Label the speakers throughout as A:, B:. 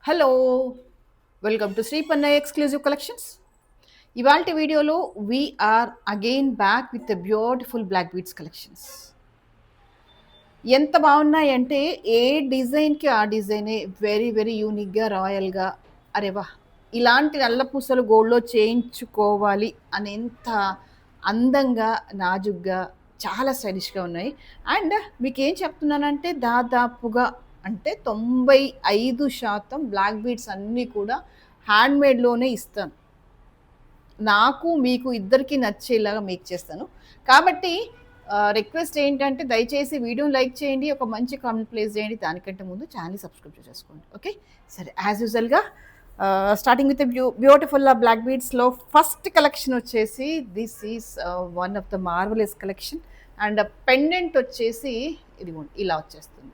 A: Hello! Welcome to Shri Pannayya exclusive collections. ఇవాల్టి వీడియోలో we are again back with a beautiful black beads collections. ఎంత బావున్నాయంటే ఏ డిజైన్‌కి ఆ డిజైనే వెరీ వెరీ యూనిక్‌గా, రాయల్‌గా అరె వాహ్! ఇలాంటి నల్ల పూసలు గోల్డ్‌లో చేయించుకోవాలి అనేంత అందంగా, నాజూగ్గా చాలా స్టైలిష్‌గా ఉన్నాయి. అండ్ మీకేం చెప్తున్నానంటే దాదాపుగా అంటే 95% బ్లాక్ బీడ్స్ అన్నీ కూడా హ్యాండ్‌మేడ్‌లోనే ఇస్తాను. నాకు, మీకు ఇద్దరికీ నచ్చేలాగా మేక్ చేస్తాను. కాబట్టి రిక్వెస్ట్ ఏంటంటే దయచేసి వీడియోని లైక్ చేయండి. ఒక మంచి కామెంట్ ప్లేస్ చేయండి. దానికంటే ముందు ఛానెల్‌ని సబ్స్క్రైబ్ చేసేసుకోండి. ఓకే. సరే యాజ్ యూజువల్‌గా స్టార్టింగ్ విత్ బ్యూటిఫుల్ బ్లాక్ బీడ్స్‌లో ఫస్ట్ కలెక్షన్ వచ్చేసి this is one of the marvellous collection. And pendant వచ్చేసి ఇదిగోండి ఇలా వచ్చేస్తుంది.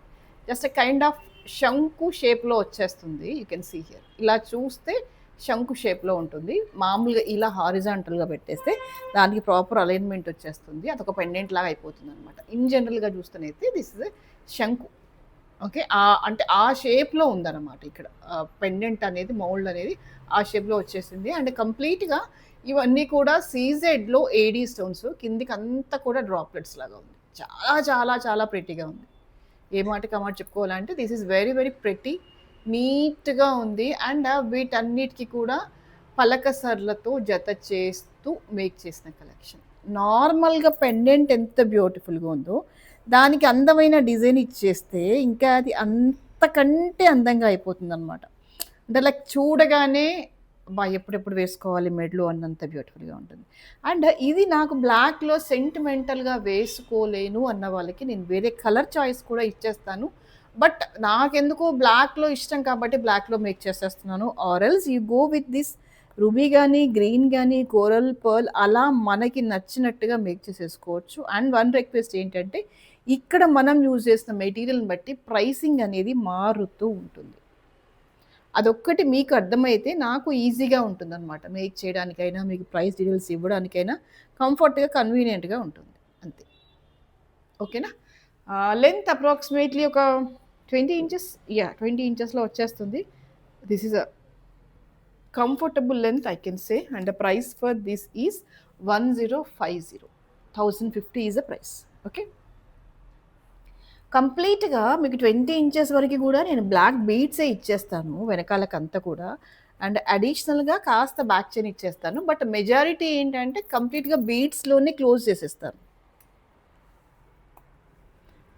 A: జస్ట్ కైండ్ ఆఫ్ శంకు షేప్‌లో వచ్చేస్తుంది. You can see here. ఇలా చూస్తే శంకు షేప్‌లో ఉంటుంది. మామూలుగా ఇలా హారిజాంటల్‌గా పెట్టేస్తే దానికి ప్రాపర్ అలైన్‌మెంట్ వచ్చేస్తుంది. అదొక పెండెంట్ లాగా అయిపోతుందనమాట. ఇన్ జనరల్‌గా చూస్తేనైతే దిస్ ఇస్ ఎ శంకు. ఓకే. అంటే ఆ షేప్‌లో ఉందనమాట ఇక్కడ. పెండెంట్ అనేది మౌల్డ్ అనేది ఆ షేప్‌లో వచ్చేసింది. అండ్ కంప్లీట్‌గా ఇవన్నీ కూడా సీజెడ్‌లో ఏడీ స్టోన్స్ కిందికంతా కూడా డ్రాప్లెట్స్ లాగా ఉంది. చాలా చాలా చాలా ప్రెట్టీగా ఉంది. ఏ మాటకి ఆ మాట చెప్పుకోవాలంటే this is very very pretty, నీట్‌గా ఉంది. అండ్ వీటన్నిటికి కూడా పలకసర్లతో జత చేస్తూ మేక్ చేసిన కలెక్షన్. నార్మల్‌గా పెండెంట్ ఎంత బ్యూటిఫుల్‌గా ఉందో, దానికి అందమైన డిజైన్ ఇచ్చేస్తే ఇంకా అది అంతకంటే అందంగా అయిపోతుందనమాట. అంటే లైక్ చూడగానే అబ్బా! ఎప్పుడెప్పుడు వేసుకోవాలి మెడలో అన్నంత బ్యూటిఫుల్‌గా ఉంటుంది. అండ్ ఇది నాకు బ్లాక్‌లో సెంటిమెంటల్‌గా వేసుకోలేను అన్న వాళ్ళకి నేను వేరే కలర్ చాయిస్ కూడా ఇచ్చేస్తాను. బట్ నాకెందుకో బ్లాక్‌లో ఇష్టం కాబట్టి బ్లాక్‌లో మేక్ చేసేస్తున్నాను. Or else you go with this ruby గాని, గ్రీన్ గాని, కోరల్ పర్ల్ అలా మనకి నచ్చినట్టుగా మేక్ చేసేసుకోవచ్చు. అండ్ వన్ రిక్వెస్ట్ ఏంటంటే ఇక్కడ మనం యూజ్ చేసిన మెటీరియల్‌ని బట్టి ప్రైసింగ్ అనేది మారుతూ ఉంటుంది. అదొక్కటి మీకు అర్థమైతే నాకు ఈజీగా ఉంటుందనమాట. మేక్ చేయడానికైనా, మీకు ప్రైస్ డీటెయిల్స్ ఇవ్వడానికైనా కంఫర్ట్‌గా, కన్వీనియంట్‌గా ఉంటుంది. అంతే. ఓకేనా? లెంత్ అప్రాక్సిమేట్‌లీ ఒక 20 ఇంచెస్, యాహ్! 20 ఇంచెస్‌లో వచ్చేస్తుంది. This is a comfortable length I can say. And the price for this is 1050. 1050 is the price. Okay. కంప్లీట్‌గా మీకు 20 ఇంచెస్ వరకు గూడా నేను బ్లాక్ బీడ్సే ఇచ్చేస్తాను వెనకాలకంతా కూడా. అండ్ అడిషనల్‌గా కాస్త బ్యాక్ చైన్ ఇచ్చేస్తాను. బట్ మెజారిటీ ఏంటంటే కంప్లీట్‌గా బీడ్స్‌లోనే క్లోజ్ చేసేస్తాను.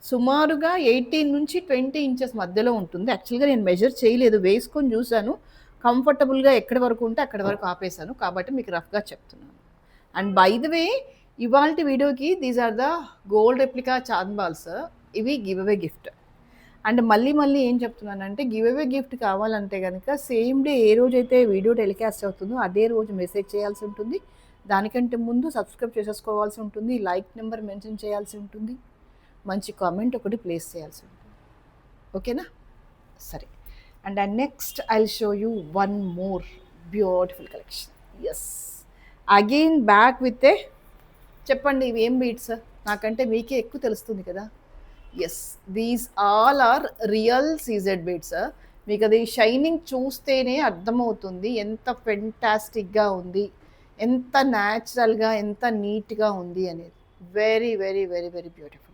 A: సుమారుగా 18-20 ఇంచెస్ మధ్యలో ఉంటుంది. యాక్చువల్‌గా నేను మెజర్ చేయలేదు. వేసుకొని జూసాను. కంఫర్టబుల్‌గా ఎక్కడి వరకు ఉంటే అక్కడి వరకు ఆపేసాను. కాబట్టి మీకు రఫ్‌గా చెప్తున్నాను. అండ్ బై ద వే ఇవాల్టి వీడియోకి these are the gold replica chand balls. ఇవి గివ్ అవే గిఫ్ట్. అండ్ మళ్ళీ మళ్ళీ ఏం చెప్తున్నానంటే గివ్ అవే గిఫ్ట్ కావాలంటే గనక సేమ్ డే ఏ రోజైతే వీడియో టెలికాస్ట్ అవుతుందో అదే రోజు మెసేజ్ చేయాల్సి ఉంటుంది. దానికంటే ముందు సబ్స్క్రైబ్ చేసేసుకోవాల్సి ఉంటుంది. లైక్ నెంబర్ మెన్షన్ చేయాల్సి ఉంటుంది. మంచి కామెంట్ ఒకటి ప్లేస్ చేయాల్సి ఉంటుంది. ఓకేనా? సరే. And next I'll show you one more beautiful collection. Yes. Again back with a చెప్పండి ఇవి ఏం బీట్స్? నాకంటే మీకే ఎక్కువ తెలుస్తుంది కదా! Yes. These all are real CZ beads. మీకది షైనింగ్ చూస్తేనే అర్థమవుతుంది. ఎంత ఫెంటాస్టిక్‌గా ఉంది. ఎంత న్యాచురల్‌గా, ఎంత నీట్‌గా ఉంది అనేది. Very, very, very, very beautiful.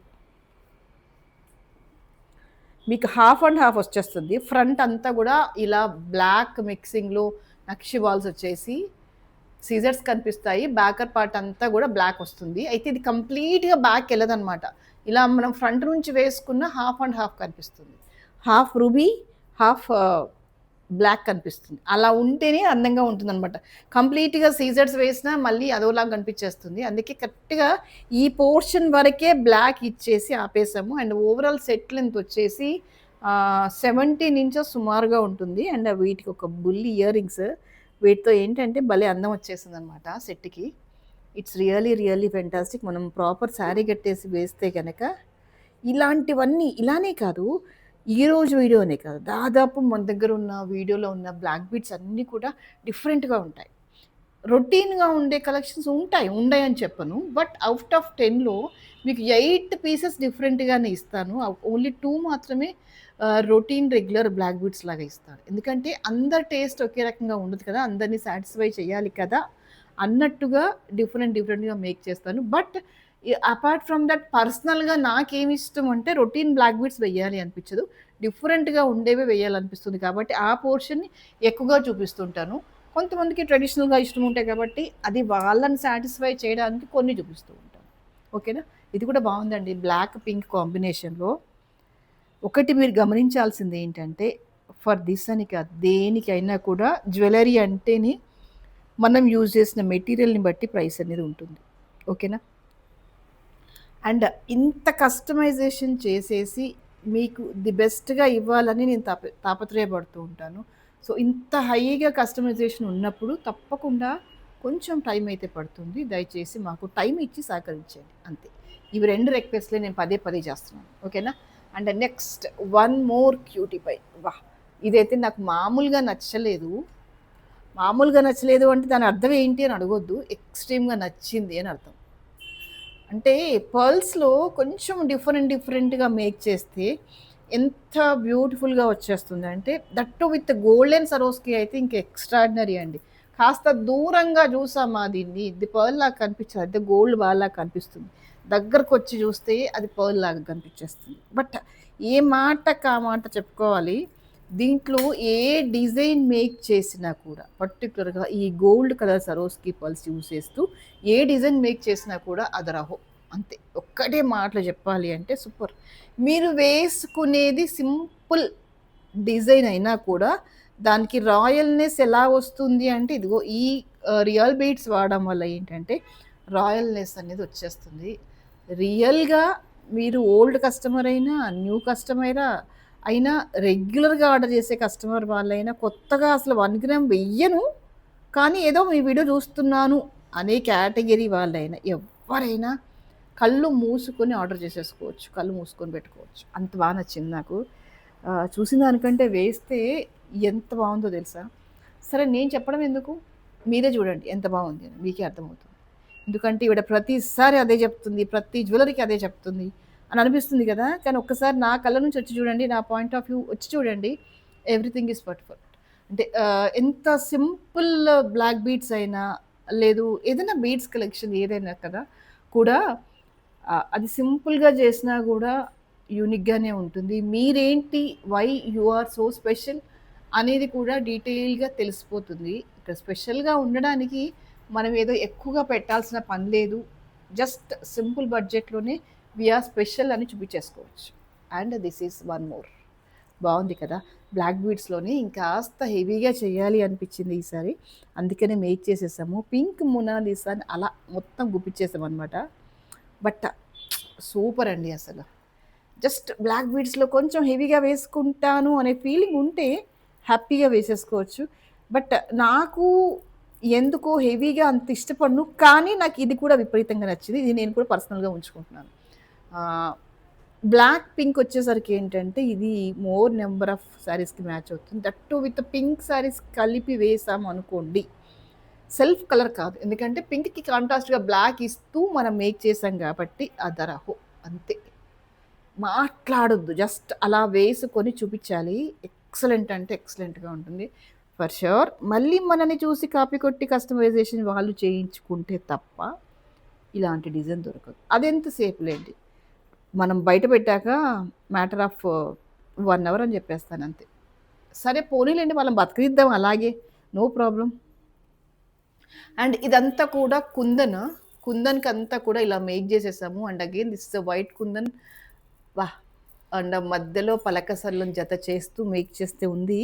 A: మీకు హాఫ్ అండ్ హాఫ్ వచ్చేస్తుంది. ఫ్రంట్ అంతా గూడా ఇలా బ్లాక్ మిక్సింగ్‌లో నక్షి బాల్స్ వచ్చేసి సీజర్స్ కనిపిస్తాయి. బ్యాకర్ పార్ట్ అంతా గూడా బ్లాక్ వస్తుంది. అయితే ఇది కంప్లీట్‌గా బ్యాక్ ఎళ్ళదనమాట. ఇలా మనం ఫ్రంట్ నుంచి వేసుకున్న హాఫ్ అండ్ హాఫ్ కనిపిస్తుంది. హాఫ్ రూబీ, హాఫ్ బ్లాక్ కనిపిస్తుంది. అలా ఉంటేనే అందంగా ఉంటుందనమాట. కంప్లీట్‌గా సీజర్స్ వేసినా మళ్ళీ అదోలాగా కనిపించేస్తుంది. అందుకే కరెక్ట్‌గా ఈ పోర్షన్ వరకే బ్లాక్ ఇచ్చేసి ఆపేసాము. అండ్ ఓవరాల్ సెట్ లెంత్ వచ్చేసి 17 ఇంచెస్ సుమారుగా ఉంటుంది. అండ్ వీటికి ఒక బుల్లి ఇయర్ రింగ్స్. వీటితో ఏంటంటే భలే అందం వచ్చేసిందనమాట సెట్‌కి. It's really, really fantastic. మనం ప్రాపర్ శారీ కట్టేసి వేస్తే గనక ఇలాంటివన్నీ ఇలానే కాదు, ఈరోజు వీడియోనే కాదు, దాదాపు మన దగ్గర ఉన్న వీడియోలో ఉన్న బ్లాక్ బీడ్స్ అన్నీ కూడా డిఫరెంట్‌గా ఉంటాయి. రొటీన్‌గా ఉండే కలెక్షన్స్ ఉంటాయి. ఉండయని చెప్పను. బట్ ఔట్ ఆఫ్ 10లో మీకు 8 పీసెస్ డిఫరెంట్‌గానే ఇస్తాను. ఓన్లీ 2 మాత్రమే రొటీన్ రెగ్యులర్ బ్లాక్ బీడ్స్ లాగా ఇస్తాడు. ఎందుకంటే అందరి టేస్ట్ ఒకే రకంగా ఉండదు కదా! అందరిని సాటిస్ఫై చేయాలి కదా! అన్నట్టుగా డిఫరెంట్‌గా మేక్ చేస్తాను. బట్ అపార్ట్ ఫ్రమ్ దట్ పర్సనల్‌గా నాకేమి ఇష్టం అంటే రొటీన్ బ్లాక్ బీడ్స్ వెయ్యాలి అనిపించదు. డిఫరెంట్‌గా ఉండేవే వేయాలనిపిస్తుంది కాబట్టి ఆ పోర్షన్‌ని ఎక్కువగా చూపిస్తుంటాను. కొంతమందికి ట్రెడిషనల్‌గా ఇష్టం ఉంటాయి కాబట్టి అది వాళ్ళని సాటిస్ఫై చేయడానికి కొన్ని చూపిస్తూ ఉంటాను. ఓకేనా? ఇది కూడా బావుందండి. బ్లాక్, పింక్ కాంబినేషన్‌లో ఒకటి మీరు గమనించాల్సింది ఏంటంటే, ఫర్ దిస్ అని కాదు, దేనికైనా కూడా జ్యువెలరీ అంటేనే మనం యూజ్ చేసిన మెటీరియల్‌ని బట్టి ప్రైస్ అనేది ఉంటుంది. ఓకేనా? అండ్ ఇంత కస్టమైజేషన్ చేసేసి మీకు ది బెస్ట్‌గా ఇవ్వాలని నేను తాపత్రయపడుతూ ఉంటాను. సో, ఇంత హైగా కస్టమైజేషన్ ఉన్నప్పుడు తప్పకుండా కొంచెం టైం అయితే పడుతుంది. దయచేసి మాకు టైం ఇచ్చి సహకరించండి అంతే. ఇవి 2 రిక్వెస్ట్‌లే నేను పదే చేస్తున్నాను. ఓకేనా? And next one more cutie pie. వాహ్! ఇదైతే నాకు మామూలుగా నచ్చలేదు అంటే దాని అర్థం ఏంటి అని అడగొద్దు. ఎక్స్‌ట్రీమ్‌గా నచ్చింది అని అర్థం. అంటే పర్ల్స్‌లో కొంచెం డిఫరెంట్‌గా మేక్ చేస్తే ఎంత బ్యూటిఫుల్‌గా వచ్చేస్తుందంటే దట్ టూ విత్ గోల్డెన్ సరోస్‌కి అయితే ఇంక ఎక్స్ట్రార్డినరీ అండి. కాస్త దూరంగా చూసామా దీన్ని, ఇది పర్ల్ లాగా కనిపించదు. అయితే గోల్డ్ బార్‌లాగా కనిపిస్తుంది. దగ్గరకొచ్చి చూస్తే అది పర్ల్ లాగా కనిపించేస్తుంది. బట్ ఏ మాటకి ఆ మాట చెప్పుకోవాలి. దీంట్లో ఏ డిజైన్ మేక్ చేసినా కూడా పర్టిక్యులర్‌గా ఈ గోల్డ్ కలర్ సరోస్‌కి పర్ల్స్ యూజ్ చేస్తూ ఏ డిజైన్ మేక్ చేసినా కూడా అదరహో అంతే. ఒక్కటే మాటలో చెప్పాలి అంటే సూపర్. మీరు వేసుకునేది సింపుల్ డిజైన్ అయినా కూడా దానికి రాయల్‌నెస్ ఎలా వస్తుంది అంటే ఇదిగో ఈ రియల్ బీడ్స్ వాడడం వల్ల ఏంటంటే రాయల్‌నెస్ అనేది వచ్చేస్తుంది. రియల్‌గా మీరు ఓల్డ్ కస్టమర్ అయినా, న్యూ కస్టమరా అయినా, రెగ్యులర్‌గా ఆర్డర్ చేసే కస్టమర్ వాళ్ళైనా, కొత్తగా అసలు 1 గ్రామ్ వెయ్యను, కానీ ఏదో మీ వీడియో చూస్తున్నాను అనే కేటగిరీ వాళ్ళైనా, ఎవ్వరైనా కళ్ళు మూసుకొని ఆర్డర్ చేసేసుకోవచ్చు. కళ్ళు మూసుకొని పెట్టుకోవచ్చు. అంత బాగా నచ్చింది నాకు. చూసిన దానికంటే వేస్తే ఎంత బావుందో తెలుసా? సరే నేను చెప్పడం ఎందుకు? మీరే చూడండి ఎంత బావుంది అని. మీకే అర్థమవుతుంది. ఎందుకంటే ఈవిడ ప్రతిసారి అదే చెప్తుంది. ప్రతి జ్యువెలరీకి అదే చెప్తుంది అని అనిపిస్తుంది కదా! కానీ ఒక్కసారి నా కళ్ళ నుంచి వచ్చి చూడండి. నా పాయింట్ ఆఫ్ వ్యూ వచ్చి చూడండి. Everything is perfect. అంటే ఎంత సింపుల్ బ్లాక్ బీడ్స్ అయినా, లేదు ఏదైనా బీడ్స్ కలెక్షన్ ఏదైనా కదా! కూడా అది సింపుల్‌గా చేసినా గూడా యూనిక్‌గానే ఉంటుంది. మీరేంటి, why you are so special అనేది కూడా డీటెయిల్‌గా తెలిసిపోతుంది. ఇక్కడ స్పెషల్‌గా ఉండడానికి మనం ఏదో ఎక్కువగా పెట్టాల్సిన పని లేదు. జస్ట్ సింపుల్ బడ్జెట్‌లోనే వి ఆర్ స్పెషల్ అని చూపించేసుకోవచ్చు. And this is one more. బావుంది కదా! బ్లాక్ బీడ్స్‌లోనే ఇంకాస్త హెవీగా చేయాలి అనిపించింది ఈసారి. అందుకనే మేక్ చేసేసాము. పింక్ మొనాలిసాని అలా మొత్తం గుప్పిచ్చేసామనమాట. బట్ సూపర్ అండి అసలు. జస్ట్ బ్లాక్ బీడ్స్‌లో కొంచెం హెవీగా వేసుకుంటాను అనే ఫీలింగ్ ఉంటే హ్యాపీగా వేసేసుకోవచ్చు. బట్ నాకు ఎందుకో హెవీగా అంత ఇష్టపడను. కానీ నాకు ఇది కూడా విపరీతంగా నచ్చింది. ఇది నేను కూడా పర్సనల్‌గా ఉంచుకుంటున్నాను. ఆహ్, బ్లాక్, పింక్ వచ్చేసరికి ఏంటంటే ఇది మోర్ నంబర్ ఆఫ్ శారీస్‌కి మ్యాచ్ అవుతుంది. That too with pink saris కలిపి వేసాము అనుకోండి, సెల్ఫ్ కలర్ కాదు. ఎందుకంటే పింక్‌కి కాంట్రాస్ట్‌గా బ్లాక్ ఇస్తూ మనం మేక్ చేసాం కాబట్టి అదరహో అంతే. మాట్లాడొద్దు. జస్ట్ అలా వేసుకొని చూపిచ్చాలి. ఎక్సలెంట్ అంటే ఎక్సలెంట్‌గా ఉంటుంది. For sure. మళ్ళీ మనని చూసి కాపీ కొట్టి కస్టమైజేషన్ వాళ్ళు చేయించుకుంటే తప్ప ఇలాంటి డిజైన్ దొరకదు. అదెంత సేపులేండి. మనం బయట పెట్టాక మ్యాటర్ ఆఫ్ 1 అవర్ అని చెప్పేస్తానంతే. సరే పోనీలెండి వాళ్ళని బతికిద్దాం అలాగే. No problem. అండ్ ఇదంతా కూడా కుందన్. కుందన్‌కంతా కూడా ఇలా మేక్ జేసేసాము. And again this is a white kundan. వాహ్! అండ్ మధ్యలో పలక సల్లం జత చేస్తూ మేక్ చేస్తే ఉంది.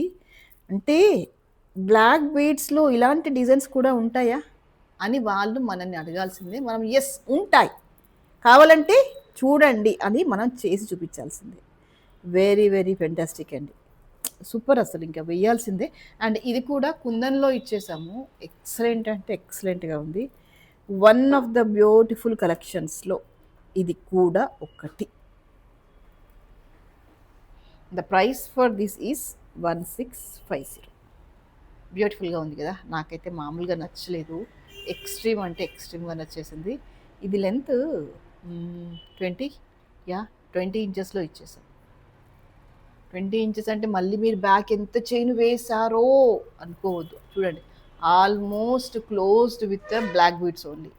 A: అంటే బ్లాక్ బీడ్స్‌లో ఇలాంటి డిజైన్స్ కూడా ఉంటాయా? అని వాళ్ళు మనల్ని అడగాల్సిందే. మనం యెస్ ఉంటాయి. కావాలంటే చూడండి అని మనం చేసి చూపించాల్సిందే. వెరీ ఫెంటాస్టిక్ అండి. సూపర్ అసలు ఇంకా వేయాల్సిందే. అండ్ ఇది కూడా కుందన్‌లో ఇచ్చేసాము. ఎక్సలెంట్ అంటే ఎక్సలెంట్‌గా ఉంది. వన్ ఆఫ్ ద బ్యూటిఫుల్ కలెక్షన్స్‌లో ఇది కూడా ఒకటి. The price for this is 1650. బ్యూటిఫుల్‌గా ఉంది కదా! నాకైతే మామూలుగా నచ్చలేదు. ఎక్స్‌ట్రీమ్ అంటే ఎక్స్‌ట్రీమ్‌గా నచ్చేసింది. ఇది లెంత్ 20 యాహ్! 20 ఇంచెస్‌లో ఇచ్చేసాం. 20 ఇంచెస్ అంటే మళ్ళీ మీరు బ్యాక్ ఎంత చైన్ వేశారో అనుకోవద్దు. చూడండి almost closed with black beads only.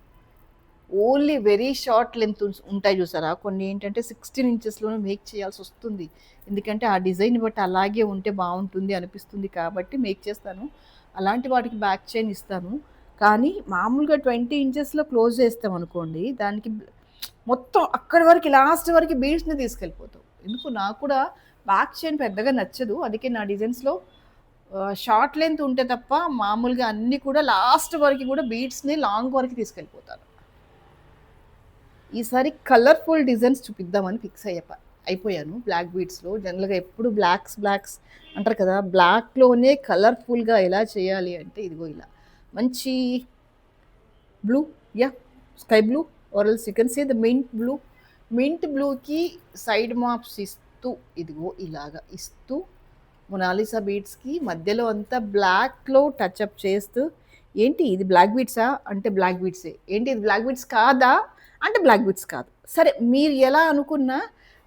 A: Only very short length ఉంటాయి చూసారా, కొన్ని ఏంటంటే 16 ఇంచెస్లోనే మేక్ చేయాల్సి వస్తుంది. ఎందుకంటే ఆ డిజైన్ బట్టి అలాగే ఉంటే బాగుంటుంది అనిపిస్తుంది కాబట్టి మేక్ చేస్తాను. అలాంటి వాటికి బ్యాక్ చైన్ ఇస్తాను. కానీ మామూలుగా 20 ఇంచెస్లో క్లోజ్ చేస్తాం అనుకోండి, దానికి మొత్తం అక్కడి వరకు లాస్ట్ వరకు బీడ్స్ని తీసుకెళ్ళిపోతాం. ఎందుకు నాకు కూడా బ్యాక్ చైన్ పెద్దగా నచ్చదు. అందుకే నా డిజైన్స్లో షార్ట్ లెంత్ ఉంటే తప్ప మామూలుగా అన్నీ కూడా లాస్ట్ వరకు కూడా బీడ్స్ని లాంగ్ వరకు తీసుకెళ్ళిపోతాను. ఈసారి కలర్ఫుల్ డిజైన్స్ చూపిద్దామని ఫిక్స్ అయిపోయాను బ్లాక్ బీడ్స్లో. జనరల్గా ఎప్పుడు బ్లాక్స్ అంటారు కదా, బ్లాక్లోనే కలర్ఫుల్గా ఎలా చేయాలి అంటే ఇదిగో ఇలా మంచి blue, yeah sky blue or else you can say the mint బ్లూకి సైడ్ మాప్స్ ఇస్తూ ఇదిగో ఇలాగా ఇస్తూ మొనాలిసా బీడ్స్కి మధ్యలో అంతా బ్లాక్లో టచ్అప్ చేస్తూ, ఏంటి ఇది బ్లాక్ బీడ్సా అంటే బ్లాక్ బీడ్సే, ఏంటి ఇది బ్లాక్ బీడ్స్ కాదా అంటే బ్లాక్ బీడ్స్ కాదు. సరే మీరు ఎలా అనుకున్నా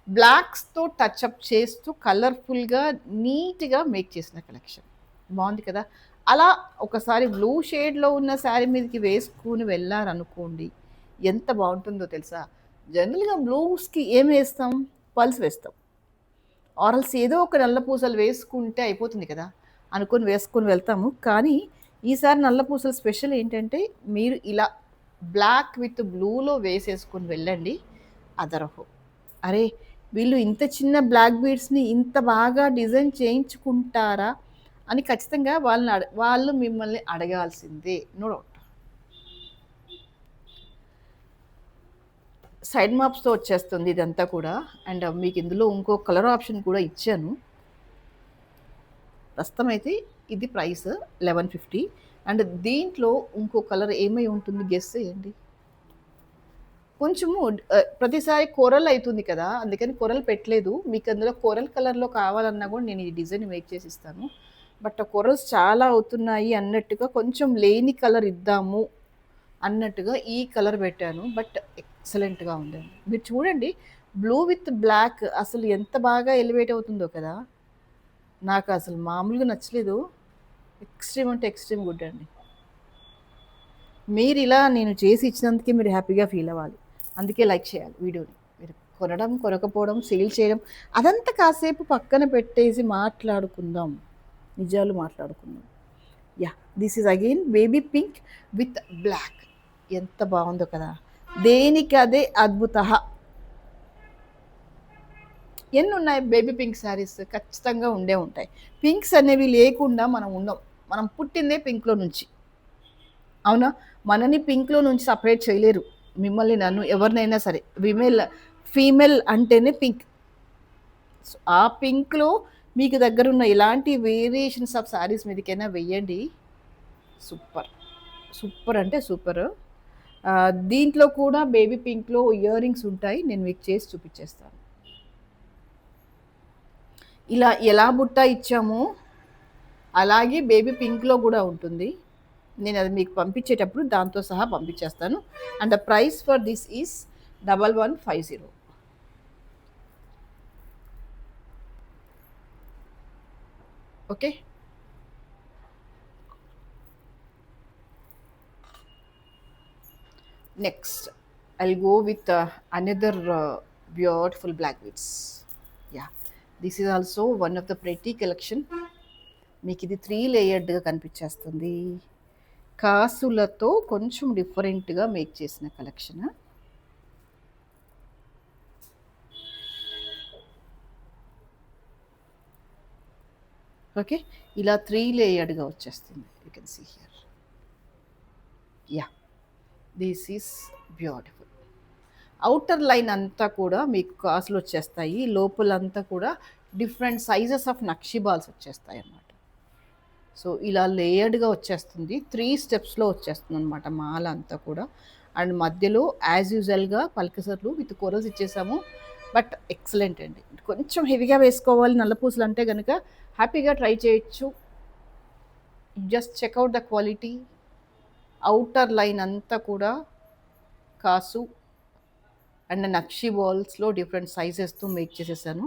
A: బ్లాక్స్తో టచ్అప్ చేస్తూ కలర్ఫుల్గా నీట్గా మేక్ చేసిన కలెక్షన్ బాగుంది కదా. అలా ఒకసారి బ్లూ షేడ్లో ఉన్న శారీ మీదకి వేసుకుని వెళ్ళారనుకోండి, ఎంత బాగుంటుందో తెలుసా. జనరల్గా బ్లూస్కి ఏం వేస్తాం, పల్స్ వేస్తాం, ఆరల్స్ ఏదో ఒక నల్ల పూసలు వేసుకుంటే అయిపోతుంది కదా అనుకొని వేసుకొని వెళ్తాము. కానీ ఈసారి నల్ల పూసలు స్పెషల్ ఏంటంటే మీరు ఇలా బ్లాక్ విత్ బ్లూలో వేసేసుకొని వెళ్ళండి. అదరహో, అరే వీళ్ళు ఇంత చిన్న బ్లాక్ బీడ్స్ని ఇంత బాగా డిజైన్ చేయించుకుంటారా అని ఖచ్చితంగా వాళ్ళు మిమ్మల్ని అడగాల్సిందే, నో డౌట్. సైడ్ మాప్స్తో వచ్చేస్తుంది ఇదంతా కూడా. అండ్ మీకు ఇందులో ఇంకో కలర్ ఆప్షన్ కూడా ఇచ్చాను. ప్రస్తుతం అయితే ఇది ప్రైస్ 1150. అండ్ దీంట్లో ఇంకో కలర్ ఏమై ఉంటుంది గెస్ చేయండి. కొంచెము ప్రతిసారి కొరల్ అవుతుంది కదా, అందుకని కొరల్ పెట్టలేదు. మీకు అందులో కొరల్ కలర్లో కావాలన్నా కూడా నేను ఈ డిజైన్ మేక్ చేసి ఇస్తాను. బట్ కొరల్స్ చాలా అవుతున్నాయి అన్నట్టుగా కొంచెం లేని కలర్ ఇద్దాము అన్నట్టుగా ఈ కలర్ పెట్టాను. బట్ ఎక్సలెంట్గా ఉందండి. మీరు చూడండి బ్లూ విత్ బ్లాక్ అసలు ఎంత బాగా ఎలివేట్ అవుతుందో కదా. నాకు అసలు మామూలుగా నచ్చలేదు. ఎక్స్ట్రీమ్ అంటే ఎక్స్ట్రీమ్ గుడ్ అండి. మీరు ఇలా నేను చేసి ఇచ్చినందుకే మీరు హ్యాపీగా ఫీల్ అవ్వాలి. అందుకే లైక్ చేయాలి వీడియోని. మీరు కొనడం కొనకపోవడం సేల్ చేయడం అదంతా కాసేపు పక్కన పెట్టేసి మాట్లాడుకుందాం, నిజాలు మాట్లాడుకుందాం. Yeah, this is again baby pink with black. ఎంత బాగుందో కదా, దేనికి అదే అద్భుత. ఎన్ని ఉన్నాయి బేబీ పింక్ శారీస్, ఖచ్చితంగా ఉండే ఉంటాయి. పింక్స్ అనేవి లేకుండా మనం ఉండం. మనం పుట్టిందే పింక్లో నుంచి, అవునా. మనని పింక్లో నుంచి సపరేట్ చేయలేరు. మిమ్మల్ని నన్ను ఎవరినైనా సరే ఫీమేల్ అంటేనే పింక్. సో ఆ పింక్లో మీకు దగ్గర ఉన్న ఇలాంటి వేరియేషన్స్ ఆఫ్ శారీస్ మీదకైనా వెయ్యండి. సూపర్ అంటే సూపర్. దీంట్లో కూడా బేబీ పింక్లో ఇయర్ రింగ్స్ ఉంటాయి, నేను మీకు చేసి చూపించేస్తాను. ఇలా ఎలా బుట్ట ఇచ్చామో అలాగే బేబీ పింక్లో కూడా ఉంటుంది. నేను అది మీకు పంపించేటప్పుడు దాంతో సహా పంపించేస్తాను. And the price for this is 1150. Okay. Next I'll go with another beautiful black beads. Yeah, this is also one of the pretty collection. మీకు ఇది 3 లేయర్డ్గా కనిపించేస్తుంది. కాసులతో కొంచెం డిఫరెంట్గా మేక్ చేసిన కలెక్షన్. ఓకే, ఇలా 3 లేయర్డ్గా వచ్చేస్తుంది. You can see here. Yeah, this is beautiful. Outer line అంతా కూడా మీకు కాసులు వచ్చేస్తాయి. లోపలంతా కూడా different sizes of nakshi balls వచ్చేస్తాయి అన్నమాట. సో ఇలా లేయర్డ్గా వచ్చేస్తుంది. 3 స్టెప్స్లో వచ్చేస్తుంది అనమాట మాల అంతా కూడా. అండ్ మధ్యలో యాజ్ యూజువల్గా పల్కసర్లు విత్ కొరల్స్ ఇచ్చేసాము. బట్ ఎక్సలెంట్ అండి. కొంచెం హెవీగా వేసుకోవాలి నల్ల పూసలు అంటే కనుక హ్యాపీగా ట్రై చేయొచ్చు. Just check out the quality. Outer line అంతా కూడా కాసు అండ్ నక్షి బాల్స్లో డిఫరెంట్ సైజెస్తో మేక్ చేసేసాను.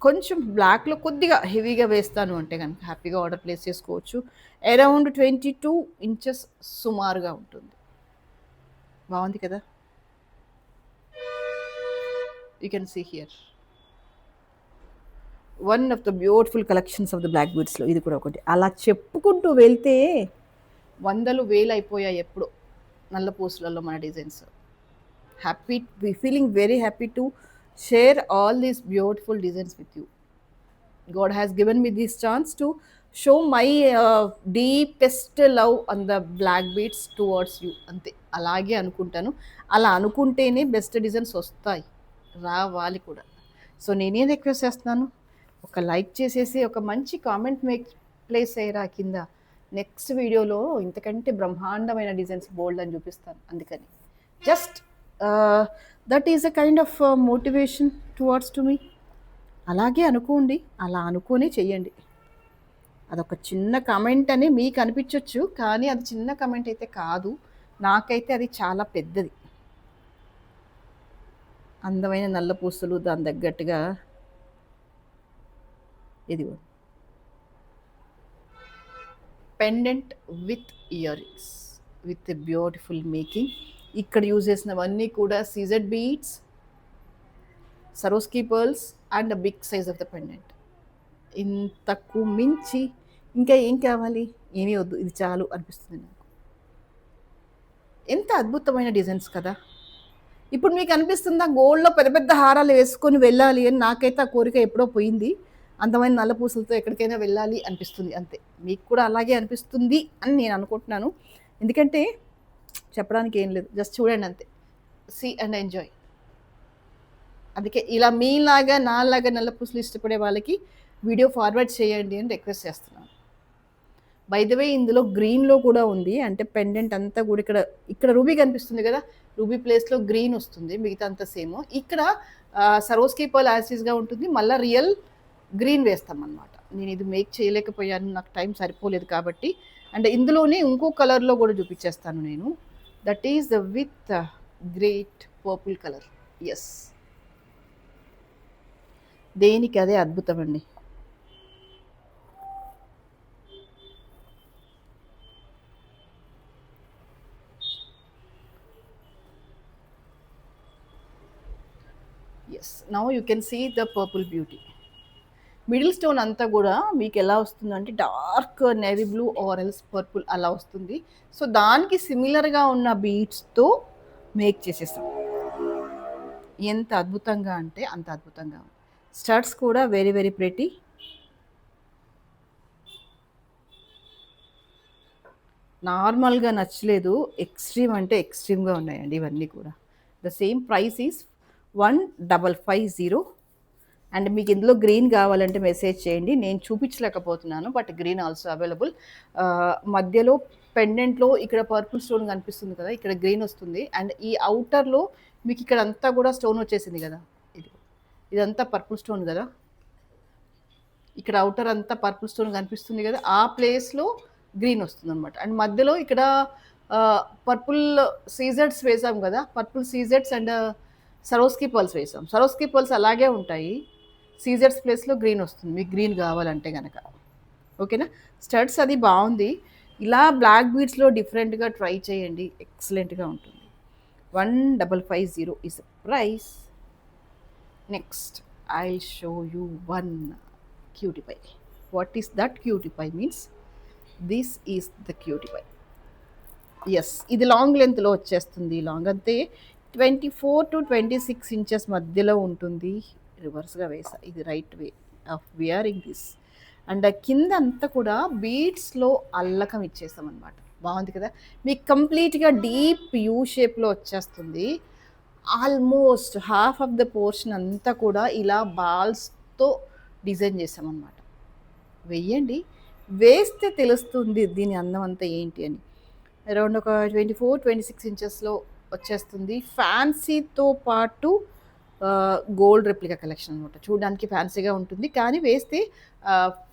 A: కొంచెం బ్లాక్‌లో కొద్దిగా హెవీగా వేస్తాను అంటే గనుక హ్యాపీగా ఆర్డర్ ప్లేస్ చేసుకోవచ్చు. అరౌండ్ 22 ఇంచెస్ సుమారుగా ఉంటుంది. బావుంది కదా! You can see here. One of the beautiful collections of the black బీడ్స్‌లో ఇది కూడా ఒకటి. అలా చెప్పుకుంటూ వెళ్తే వందలు, వేలు అయిపోయాయి ఎప్పుడో నల్ల పూసలలో మన designs. Happy feeling very happy to share all these beautiful designs with you. God has given me this chance to show my deepest love on the black beads towards you. అంతే అలాగే అనుకుంటాను. అలా అనుకుంటేనే బెస్ట్ డిజైన్స్ వస్తాయి, రావాలి కూడా. So నేనేం request చేస్తున్నాను, ఒక లైక్ చేసేసి ఒక మంచి కామెంట్ ప్లేస్ అయ్యారా కింద. నెక్స్ట్ వీడియోలో ఇంతకంటే బ్రహ్మాండమైన డిజైన్స్ బోల్డ్ అని చూపిస్తాను. అందుకని just that is a kind of motivation towards to me. అలాగే అనుకోండి, అలా అనుకోనే చెయ్యండి. అదొక చిన్న కమెంట్ అని మీకు అనిపించవచ్చు, కానీ అది చిన్న కమెంట్ అయితే కాదు. నాకైతే అది చాలా పెద్దది. అందమైన నల్ల పూసలు దాని తగ్గట్టుగా ఇదిగో pendant with earrings with a beautiful making. ఇక్కడ యూజ్ చేసినవన్నీ కూడా CZ beads, Swarovski pearls and big size of the pendant. ఇంతకు మించి ఇంకా ఏం కావాలి, ఏమీ వద్దు, ఇది చాలు అనిపిస్తుంది నాకు. ఎంత అద్భుతమైన డిజైన్స్ కదా. ఇప్పుడు మీకు అనిపిస్తుందా గోల్డ్లో పెద్ద పెద్ద హారాలు వేసుకొని వెళ్ళాలి అని? నాకైతే ఆ కోరిక ఎప్పుడో పోయింది. అందమైన నల్ల పూసలతో ఎక్కడికైనా వెళ్ళాలి అనిపిస్తుంది, అంతే. మీకు కూడా అలాగే అనిపిస్తుంది అని నేను అనుకుంటున్నాను. ఎందుకంటే చెప్పడానికి ఏం లేదు, జస్ట్ చూడండి అంతే. See and enjoy. అందుకే ఇలా మీలాగా నాలాగా నల్ల పూసలు ఇష్టపడే వాళ్ళకి వీడియో ఫార్వర్డ్ చేయండి అని రిక్వెస్ట్ చేస్తున్నాను. బై ద వే ఇందులో గ్రీన్లో కూడా ఉంది, అంటే పెండెంట్ అంతా కూడా ఇక్కడ రూబీ కనిపిస్తుంది కదా, రూబీ ప్లేస్లో గ్రీన్ వస్తుంది, మిగతా అంతా సేమ్. ఇక్కడ సరోస్కీ పర్ల్ యాసిస్గా ఉంటుంది, మళ్ళీ రియల్ గ్రీన్ వేస్తాం అనమాట. నేను ఇది మేక్ చేయలేకపోయాను, నాకు టైం సరిపోలేదు కాబట్టి. అండ్ ఇందులోనే ఇంకో కలర్లో కూడా చూపించేస్తాను నేను. That is the with great purple colour. Yes, దేనికి అదే అద్భుతం అండి. Yes, now you can see the purple beauty. Middle stone అంతా కూడా మీకు ఎలా వస్తుందంటే dark navy blue or else purple అలా వస్తుంది. సో దానికి సిమిలర్గా ఉన్న బీడ్స్తో మేక్ చేసేస్తాం. ఎంత అద్భుతంగా అంటే అంత అద్భుతంగా. స్టడ్స్ కూడా వెరీ వెరీ ప్రెటీ. నార్మల్గా నచ్చలేదు, ఎక్స్ట్రీమ్ అంటే ఎక్స్ట్రీమ్గా ఉన్నాయండి ఇవన్నీ కూడా. The same price is 1550. And మీకు ఇందులో గ్రీన్ కావాలంటే మెసేజ్ చేయండి, నేను చూపించలేకపోతున్నాను, బట్ గ్రీన్ ఆల్సో అవైలబుల్. మధ్యలో పెండెంట్లో ఇక్కడ పర్పుల్ స్టోన్ కనిపిస్తుంది కదా, ఇక్కడ గ్రీన్ వస్తుంది. అండ్ ఈ అవుటర్లో మీకు ఇక్కడ అంతా కూడా స్టోన్ వచ్చేసింది కదా, ఇదంతా పర్పుల్ స్టోన్ కదా, ఇక్కడ అవుటర్ అంతా పర్పుల్ స్టోన్ కనిపిస్తుంది కదా, ఆ ప్లేస్లో గ్రీన్ వస్తుంది అనమాట. అండ్ మధ్యలో ఇక్కడ పర్పుల్ సీజెడ్స్ వేసాం కదా, పర్పుల్ సీజెడ్స్ అండ్ సరోస్కీ పర్ల్స్ వేసాం. సరోస్కీ పర్ల్స్ అలాగే ఉంటాయి, సీజెడ్స్ ప్లేస్లో గ్రీన్ వస్తుంది మీకు గ్రీన్ కావాలంటే కనుక. ఓకేనా, స్టడ్స్ అది బాగుంది. ఇలా బ్లాక్ బీడ్స్లో డిఫరెంట్గా ట్రై చేయండి, ఎక్సలెంట్గా ఉంటుంది. 1550 is the price. Next, I'll show you one cutie pie. What is that cutie pie means? This is the cutie pie. Yes, ఇది లాంగ్ లెంత్లో వచ్చేస్తుంది. లాంగ్ అంతే 24 to 26 ఇంచెస్ మధ్యలో ఉంటుంది. రివర్స్గా వేసా, ఇది right way of wearing this. And కింద అంతా కూడా బీడ్స్లో అల్లకం ఇచ్చేస్తాం అనమాట. బాగుంది కదా, మీకు కంప్లీట్గా డీప్ యూ షేప్లో వచ్చేస్తుంది. Almost half of the portion అంతా కూడా ఇలా బాల్స్తో డిజైన్ చేసామన్నమాట. వెయ్యండి, వేస్తే తెలుస్తుంది దీని అందం అంతా ఏంటి అని. అరౌండ్ ఒక 24-26 ఇంచెస్లో వచ్చేస్తుంది. ఫ్యాన్సీతో పాటు గోల్డ్ రెప్లికా కలెక్షన్ అనమాట. చూడడానికి ఫ్యాన్సీగా ఉంటుంది, కానీ వేస్తే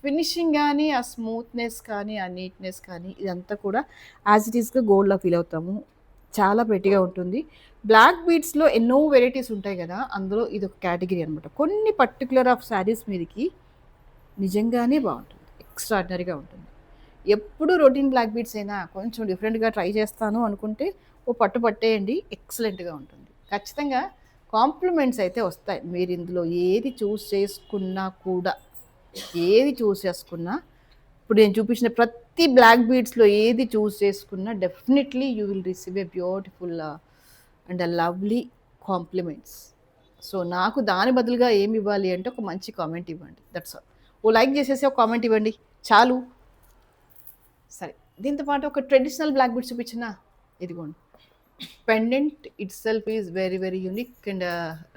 A: ఫినిషింగ్ కానీ ఆ స్మూత్నెస్ కానీ ఆ నీట్నెస్ కానీ ఇదంతా కూడా యాజ్ ఇట్ ఈస్గా గోల్డ్లో ఫీల్ అవుతాము. చాలా ప్రెట్టీగా ఉంటుంది. బ్లాక్ బీడ్స్‌లో ఎన్నో వెరైటీస్ ఉంటాయి గదా! అందులో ఇదొక కేటగిరీ అనమాట. కొన్ని పర్టిక్యులర్ ఆఫ్ శారీస్ మీదకి నిజంగానే బావుంటుంది. ఎక్స్ట్రార్డినరీగా ఉంటుంది. ఎప్పుడు రొటీన్ బ్లాక్ బీడ్స్ అయినా కొంచెం డిఫరెంట్‌గా ట్రై చేస్తాను అనుకుంటే, ఓ పట్టు పట్టేయండి. ఎక్సలెంట్‌గా ఉంటుంది. ఖచ్చితంగా కాంప్లిమెంట్స్ అయితే వస్తాయి. మీరిందులో ఏది చూజ్ చేసుకున్నా కూడా, ఏది చూజ్ చేసుకున్నా, ఇప్పుడు నేను చూపించిన ప్రతి బ్లాక్ బీడ్స్‌లో ఏది చూజ్ చేసుకున్నా definitely you will receive a beautiful and lovely compliments. So, నాకు దాని బదులుగా ఏమి ఇవ్వాలి అంటే ఒక మంచి కామెంట్ ఇవ్వండి. That's all. ఓ లైక్ చేసేసి ఒక కామెంట్ ఇవ్వండి చాలు. సరే, దీంతో పాటు ఒక ట్రెడిషనల్ బ్లాక్ బీడ్స్ చూపించినా, ఇదిగోండి. Pendant itself is very very unique and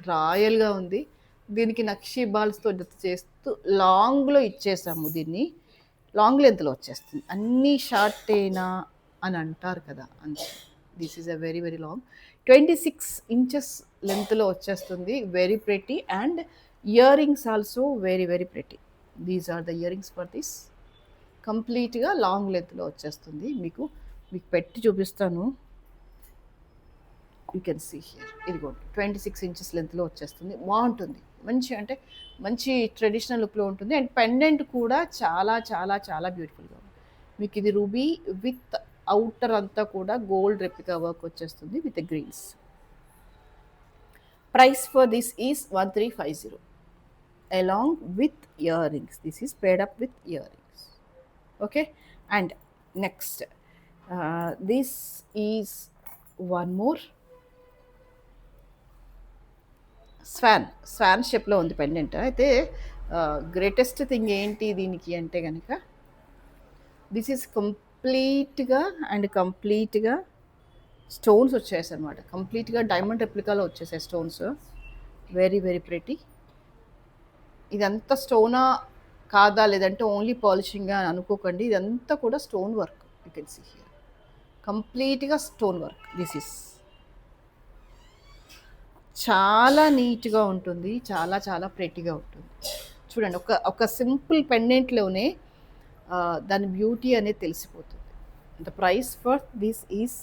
A: రాయల్గా ఉంది. దీనికి నక్షి బాల్స్తో జత చేస్తూ లాంగ్లో ఇచ్చేసాము. దీన్ని లాంగ్ లెంత్లో వచ్చేస్తుంది. అన్నీ షార్టేనా అని అంటారు కదా, అంతే. This is a very very long 26 inches లెంత్లో వచ్చేస్తుంది. Very pretty and earrings also very very pretty. These are the earrings for this. కంప్లీట్గా లాంగ్ లెంత్లో వచ్చేస్తుంది. మీకు మీకు పెట్టి చూపిస్తాను. You can see here. ఇదిగోండి 26 ఇంచెస్ లెంత్లో వచ్చేస్తుంది. బాగుంటుంది. మంచి అంటే మంచి ట్రెడిషనల్ లుక్లో ఉంటుంది. అండ్ పెండెంట్ కూడా చాలా చాలా చాలా బ్యూటిఫుల్గా ఉంది. మీకు ఇది రూబీ విత్ అవుటర్ అంతా కూడా గోల్డ్ రెప్లికా వర్క్ వచ్చేస్తుంది with greens. Price for this is 1350 along with earrings. This is paired up with earrings. Okay, and next this is one more swan షేప్లో ఉంది పెండెంట్. అయితే గ్రేటెస్ట్ థింగ్ ఏంటి దీనికి అంటే కనుక, దిస్ ఈజ్ కంప్లీట్గా stones వచ్చేసాయి అనమాట. కంప్లీట్గా డైమండ్ రెప్లికాలో వచ్చేసాయి స్టోన్స్. Very very pretty. ఇదంతా స్టోనా కాదా లేదంటే ఓన్లీ పాలిషింగ్గా అని అనుకోకండి. ఇదంతా కూడా stone work. You can see here కంప్లీట్గా స్టోన్ వర్క్. దిస్ ఈస్ చాలా నీట్గా ఉంటుంది. చాలా చాలా ప్రెట్టీగా ఉంటుంది. చూడండి, ఒక సింపుల్ పెండెంట్లోనే దాని బ్యూటీ అనేది తెలిసిపోతుంది. The price for this is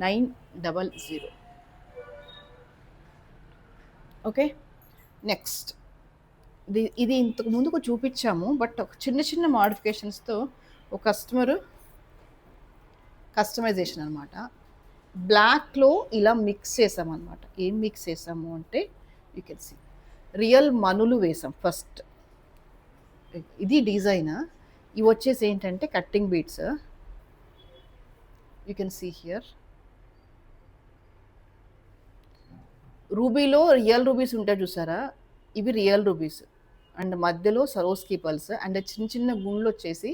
A: 900. Okay, next ఇది ఇంతకు ముందుకు చూపించాము, బట్ ఒక చిన్న చిన్న మోడిఫికేషన్స్తో ఒక కస్టమైజేషన్ అనమాట. బ్లాక్లో ఇలా మిక్స్ చేసామన్నమాట. ఏం మిక్స్ చేసాము అంటే, యూ కెన్ సీ రియల్ మనులు వేసాం ఫస్ట్. ఇది డిజైన్. ఇవి వచ్చేసి ఏంటంటే cutting beads. You can see here. రూబీలో రియల్ రూబీస్ ఉంటాయి చూసారా, ఇవి రియల్ రూబీస్. అండ్ మధ్యలో సరోస్కీ పల్స్ అండ్ చిన్న చిన్న గుండ్లు వచ్చేసి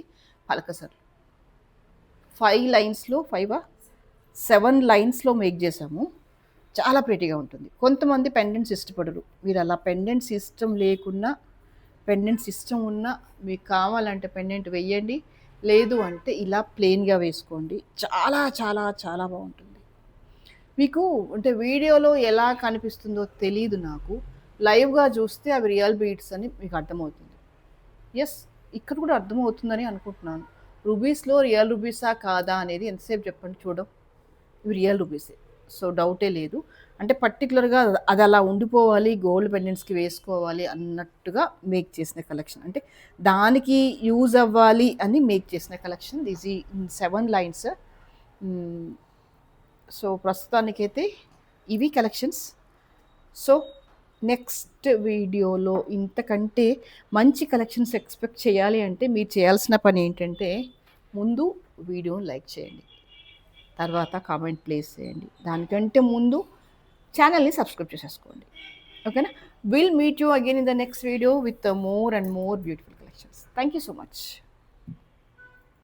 A: పలకసర్లు. 5 లైన్స్లో 7 లైన్స్లో మేక్ చేసాము. చాలా ప్రెటీగా ఉంటుంది. కొంతమంది పెండెంట్స్ ఇష్టపడరు. మీరు అలా పెండెంట్స్ ఇష్టం లేకున్నా, పెండెంట్స్ ఇష్టం ఉన్నా, మీకు కావాలంటే పెండెంట్ వేయండి, లేదు అంటే ఇలా ప్లెయిన్గా వేసుకోండి. చాలా చాలా చాలా బాగుంటుంది. మీకు అంటే వీడియోలో ఎలా కనిపిస్తుందో తెలీదు నాకు. లైవ్గా చూస్తే అవి రియల్ బీడ్స్ అని మీకు అర్థమవుతుంది. ఎస్, ఇక్కడ కూడా అర్థమవుతుందని అనుకుంటున్నాను. రూబీస్లో రియల్ రూబీసా కాదా అనేది ఎంతసేపు చెప్పండి చూడం. ఇవి రియల్ రూబీసే, సో డౌటే లేదు. అంటే పర్టికులర్గా అది అలా ఉండిపోవాలి, గోల్డ్ పెండెంట్స్కి వేసుకోవాలి అన్నట్టుగా మేక్ చేసిన కలెక్షన్. అంటే దానికి యూజ్ అవ్వాలి అని మేక్ చేసిన కలెక్షన్. దిస్ ఈ 7 లైన్స్. సో ప్రస్తుతానికైతే ఇవి కలెక్షన్స్. సో నెక్స్ట్ వీడియోలో ఇంతకంటే మంచి కలెక్షన్స్ ఎక్స్పెక్ట్ చేయాలి అంటే మీరు చేయాల్సిన పని ఏంటంటే, ముందు వీడియోని లైక్ చేయండి, తర్వాత కామెంట్ ప్లేస్ చేయండి, దానికంటే ముందు ఛానల్ని సబ్స్క్రైబ్ చేసేసుకోండి. ఓకేనా? Will meet you again in the next video with more and more beautiful collections. Thank you so much.